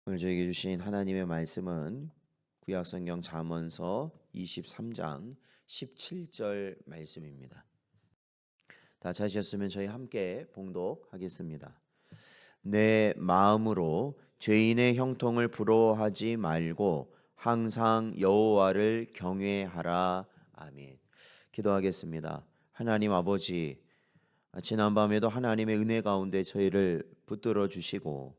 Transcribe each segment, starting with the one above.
오늘 저에게 주신 하나님의 말씀은 구약성경 잠언서 23장 17절 말씀입니다. 다 찾으셨으면 저희 함께 봉독하겠습니다. 내 마음으로 죄인의 형통을 부러워하지 말고 항상 여호와를 경외하라. 아멘. 기도하겠습니다. 하나님 아버지, 지난밤에도 하나님의 은혜 가운데 저희를 붙들어 주시고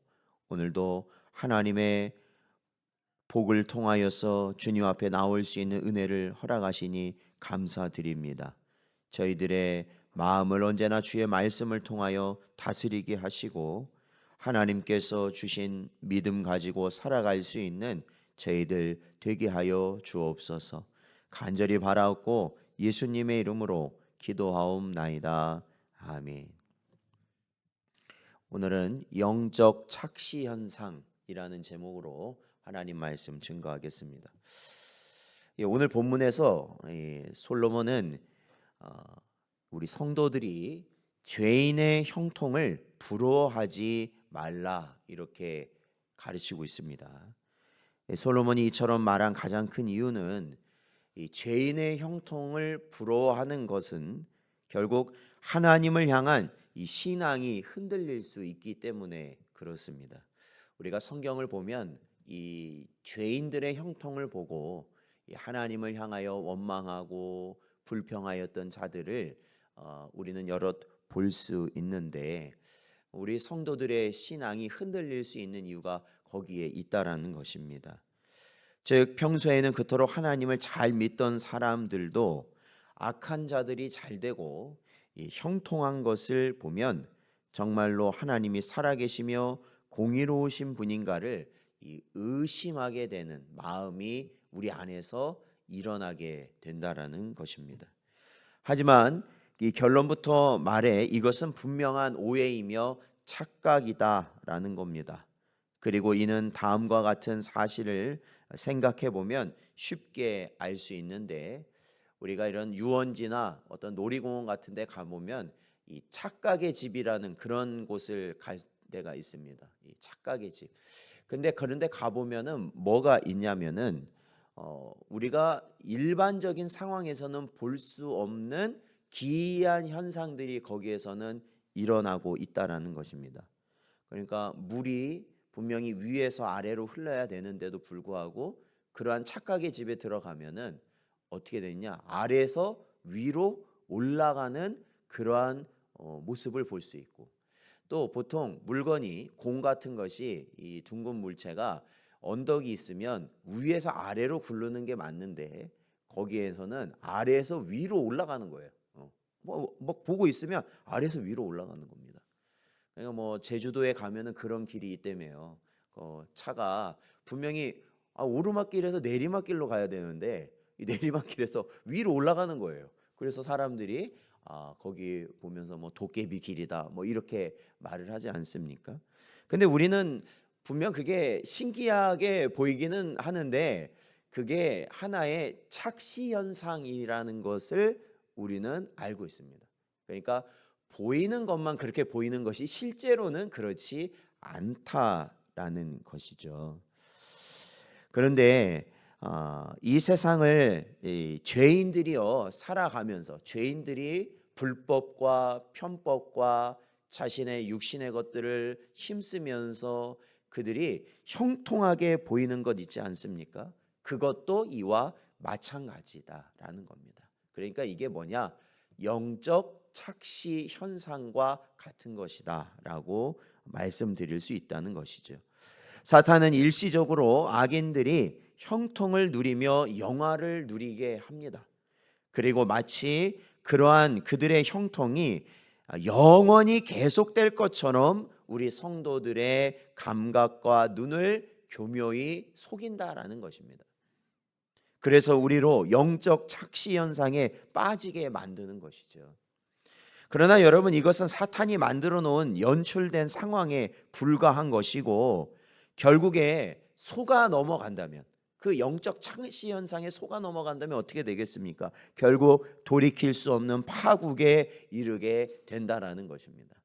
오늘도 하나님의 복을 통하여서 주님 앞에 나올 수 있는 은혜를 허락하시니 감사드립니다. 저희들의 마음을 언제나 주의 말씀을 통하여 다스리게 하시고 하나님께서 주신 믿음 가지고 살아갈 수 있는 저희들 되게 하여 주옵소서. 간절히 바라옵고 예수님의 이름으로 기도하옵나이다. 아멘. 오늘은 영적 착시 현상이라는 제목으로 하나님 말씀 증거하겠습니다. 오늘 본문에서 솔로몬은 우리 성도들이 죄인의 형통을 부러워하지 말라 이렇게 가르치고 있습니다. 솔로몬이 이처럼 말한 가장 큰 이유는 이 죄인의 형통을 부러워하는 것은 결국 하나님을 향한 이 신앙이 흔들릴 수 있기 때문에 그렇습니다. 우리가 성경을 보면 이 죄인들의 형통을 보고 하나님을 향하여 원망하고 불평하였던 자들을 우리는 여럿 볼 수 있는데 우리 성도들의 신앙이 흔들릴 수 있는 이유가 거기에 있다라는 것입니다. 즉 평소에는 그토록 하나님을 잘 믿던 사람들도 악한 자들이 잘 되고 이 형통한 것을 보면 정말로 하나님이 살아계시며 공의로우신 분인가를 의심하게 되는 마음이 우리 안에서 일어나게 된다라는 것입니다. 하지만 이 결론부터 말해 이것은 분명한 오해이며 착각이다라는 겁니다. 그리고 이는 다음과 같은 사실을 생각해 보면 쉽게 알 수 있는데 우리가 이런 유원지나 어떤 놀이공원 같은 데 가보면 이 착각의 집이라는 그런 곳을 갈 때가 있습니다. 이 착각의 집. 근데 그런데 가보면은 뭐가 있냐면은 우리가 일반적인 상황에서는 볼 수 없는 기이한 현상들이 거기에서는 일어나고 있다라는 것입니다. 그러니까 물이 분명히 위에서 아래로 흘러야 되는데도 불구하고 그러한 착각의 집에 들어가면은 어떻게 되느냐? 아래에서 위로 올라가는 그러한 모습을 볼 수 있고 또 보통 물건이 공 같은 것이 이 둥근 물체가 언덕이 있으면 위에서 아래로 굴르는 게 맞는데 거기에서는 아래에서 위로 올라가는 거예요. 뭐 보고 있으면 아래에서 위로 올라가는 겁니다. 그러니까 뭐 제주도에 가면은 그런 길이 있다며요. 차가 분명히 오르막길에서 내리막길로 가야 되는데 이 내리막길에서 위로 올라가는 거예요. 그래서 사람들이 거기 보면서 뭐 도깨비 길이다 뭐 이렇게 말을 하지 않습니까? 근데 우리는 분명 그게 신기하게 보이기는 하는데 그게 하나의 착시 현상이라는 것을 우리는 알고 있습니다. 그러니까 보이는 것만 그렇게 보이는 것이 실제로는 그렇지 않다라는 것이죠. 그런데 이 세상을 이 죄인들이요 살아가면서 죄인들이 불법과 편법과 자신의 육신의 것들을 힘쓰면서 그들이 형통하게 보이는 것 있지 않습니까? 그것도 이와 마찬가지다라는 겁니다. 그러니까 이게 뭐냐? 영적 착시 현상과 같은 것이다라고 말씀드릴 수 있다는 것이죠. 사탄은 일시적으로 악인들이 형통을 누리며 영화를 누리게 합니다. 그리고 마치 그러한 그들의 형통이 영원히 계속될 것처럼 우리 성도들의 감각과 눈을 교묘히 속인다라는 것입니다. 그래서 우리로 영적 착시 현상에 빠지게 만드는 것이죠. 그러나 여러분 이것은 사탄이 만들어 놓은 연출된 상황에 불과한 것이고 결국에 속아 넘어간다면 그 영적 착시 현상에 속아 넘어간다면 어떻게 되겠습니까? 결국 돌이킬 수 없는 파국에 이르게 된다라는 것입니다.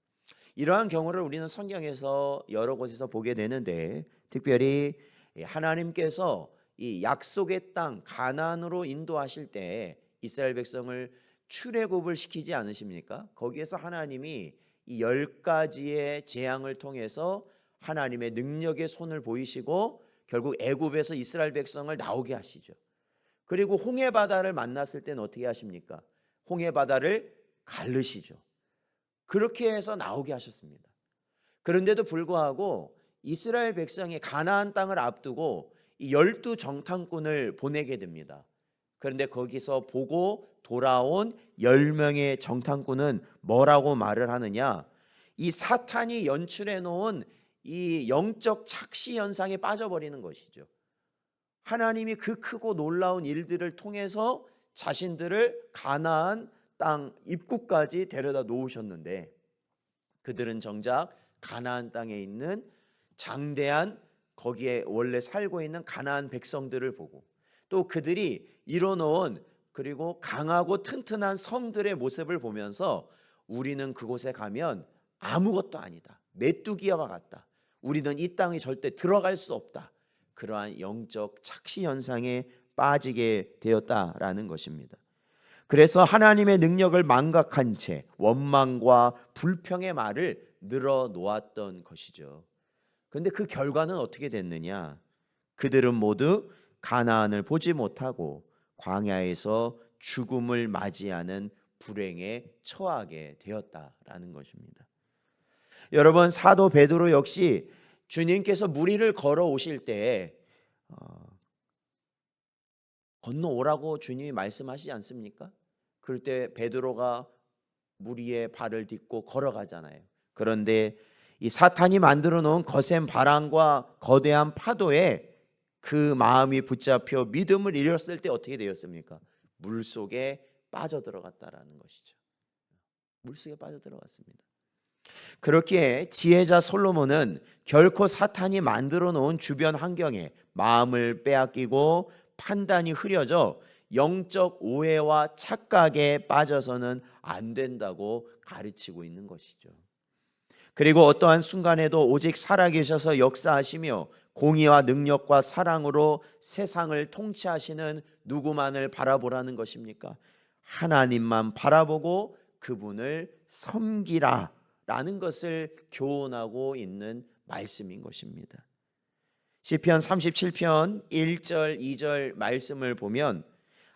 이러한 경우를 우리는 성경에서 여러 곳에서 보게 되는데, 특별히 하나님께서 이 약속의 땅 가나안으로 인도하실 때 이스라엘 백성을 출애굽을 시키지 않으십니까? 거기에서 하나님이 이 10가지의 재앙을 통해서 하나님의 능력의 손을 보이시고 결국 애굽에서 이스라엘 백성을 나오게 하시죠. 그리고 홍해 바다를 만났을 때는 어떻게 하십니까? 홍해 바다를 가르시죠. 그렇게 해서 나오게 하셨습니다. 그런데도 불구하고 이스라엘 백성이 가나안 땅을 앞두고 이 12정탐꾼을 보내게 됩니다. 그런데 거기서 보고 돌아온 10명의 정탐꾼은 뭐라고 말을 하느냐? 이 사탄이 연출해 놓은 이 영적 착시 현상에 빠져버리는 것이죠. 하나님이 그 크고 놀라운 일들을 통해서 자신들을 가나안 땅 입구까지 데려다 놓으셨는데, 그들은 정작 가나안 땅에 있는 장대한, 거기에 원래 살고 있는 가나안 백성들을 보고, 또 그들이 이뤄놓은 그리고 강하고 튼튼한 성들의 모습을 보면서 우리는 그곳에 가면 아무것도 아니다, 메뚜기와 같다, 우리는 이 땅에 절대 들어갈 수 없다, 그러한 영적 착시 현상에 빠지게 되었다라는 것입니다. 그래서 하나님의 능력을 망각한 채 원망과 불평의 말을 늘어놓았던 것이죠. 그런데 그 결과는 어떻게 됐느냐? 그들은 모두 가나안을 보지 못하고 광야에서 죽음을 맞이하는 불행에 처하게 되었다라는 것입니다. 여러분, 사도 베드로 역시 주님께서 무리를 걸어오실 때 건너오라고 주님이 말씀하시지 않습니까? 그럴 때 베드로가 무리의 발을 딛고 걸어가잖아요. 그런데 이 사탄이 만들어 놓은 거센 바람과 거대한 파도에 그 마음이 붙잡혀 믿음을 잃었을 때 어떻게 되었습니까? 물속에 빠져들어갔다라는 것이죠. 물속에 빠져들어갔습니다. 그렇게 지혜자 솔로몬은 결코 사탄이 만들어 놓은 주변 환경에 마음을 빼앗기고 판단이 흐려져 영적 오해와 착각에 빠져서는 안 된다고 가르치고 있는 것이죠. 그리고 어떠한 순간에도 오직 살아계셔서 역사하시며 공의와 능력과 사랑으로 세상을 통치하시는 누구만을 바라보라는 것입니까? 하나님만 바라보고 그분을 섬기라 라는 것을 교훈하고 있는 말씀인 것입니다. 시편 37편 1절 2절 말씀을 보면,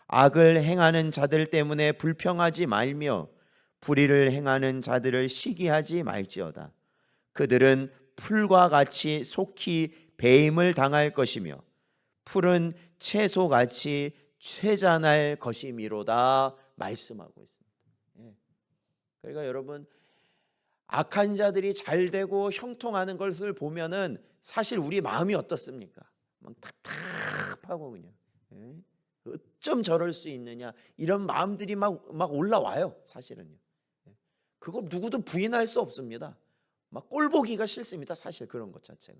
악을 행하는 자들 때문에 불평하지 말며 불의를 행하는 자들을 시기하지 말지어다. 그들은 풀과 같이 속히 배임을 당할 것이며 풀은 채소같이 쇠잔할 것이미로다 말씀하고 있습니다. 그러니까 여러분, 악한 자들이 잘 되고 형통하는 것을 보면은 사실 우리 마음이 어떻습니까? 막 답답하고 그냥 어쩜 저럴 수 있느냐, 이런 마음들이 막 올라와요. 사실은요. 그거 누구도 부인할 수 없습니다. 막 꼴보기가 싫습니다. 사실 그런 것 자체가.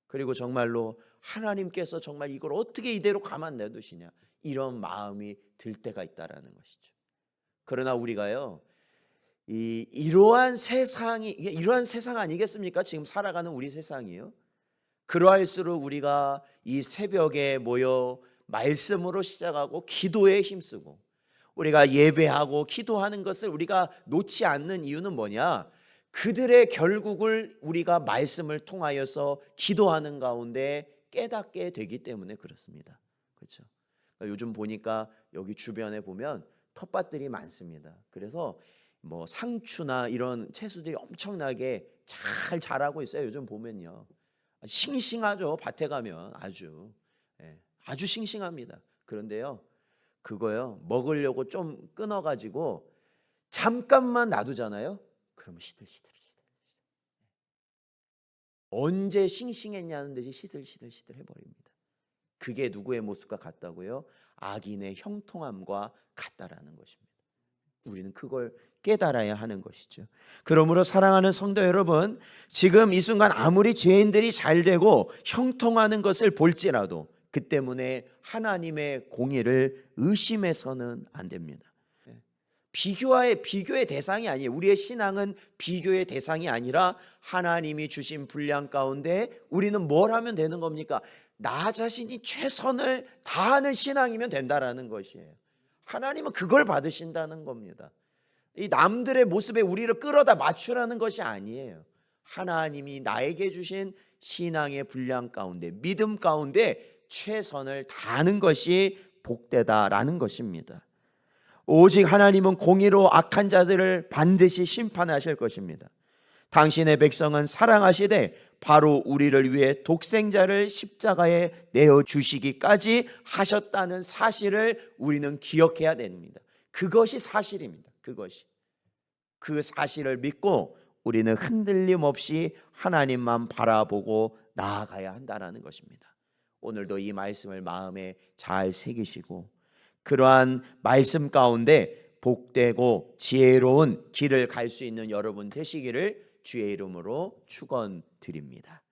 그리고 정말로 하나님께서 정말 이걸 어떻게 이대로 가만 놔두시냐, 이런 마음이 들 때가 있다라는 것이죠. 그러나 우리가요, 이러한 세상 아니겠습니까? 지금 살아가는 우리 세상이요. 그러할수록 우리가 이 새벽에 모여 말씀으로 시작하고 기도에 힘쓰고 우리가 예배하고 기도하는 것을 우리가 놓지 않는 이유는 뭐냐? 그들의 결국을 우리가 말씀을 통하여서 기도하는 가운데 깨닫게 되기 때문에 그렇습니다. 그렇죠? 그러니까 요즘 보니까 여기 주변에 보면 텃밭들이 많습니다. 그래서 뭐 상추나 이런 채소들이 엄청나게 잘 자라고 있어요. 요즘 보면요, 싱싱하죠. 밭에 가면 아주 싱싱합니다. 그런데요, 그거요 먹으려고 좀 끊어가지고 잠깐만 놔두잖아요. 그러면 시들시들. 언제 싱싱했냐는 듯이 시들시들 해버립니다. 그게 누구의 모습과 같다고요? 악인의 형통함과 같다라는 것입니다. 우리는 그걸 깨달아야 하는 것이죠. 그러므로 사랑하는 성도 여러분, 지금 이 순간 아무리 죄인들이 잘되고 형통하는 것을 볼지라도 그 때문에 하나님의 공의를 의심해서는 안 됩니다. 비교의 대상이 아니에요. 우리의 신앙은 비교의 대상이 아니라 하나님이 주신 분량 가운데 우리는 뭘 하면 되는 겁니까? 나 자신이 최선을 다하는 신앙이면 된다라는 것이에요. 하나님은 그걸 받으신다는 겁니다. 이 남들의 모습에 우리를 끌어다 맞추라는 것이 아니에요. 하나님이 나에게 주신 신앙의 분량 가운데, 믿음 가운데 최선을 다하는 것이 복되다라는 것입니다. 오직 하나님은 공의로 악한 자들을 반드시 심판하실 것입니다. 당신의 백성은 사랑하시되 바로 우리를 위해 독생자를 십자가에 내어주시기까지 하셨다는 사실을 우리는 기억해야 됩니다. 그것이 사실입니다. 그 사실을 믿고 우리는 흔들림 없이 하나님만 바라보고 나아가야 한다는 것입니다. 오늘도 이 말씀을 마음에 잘 새기시고 그러한 말씀 가운데 복되고 지혜로운 길을 갈 수 있는 여러분 되시기를 주의 이름으로 축원드립니다.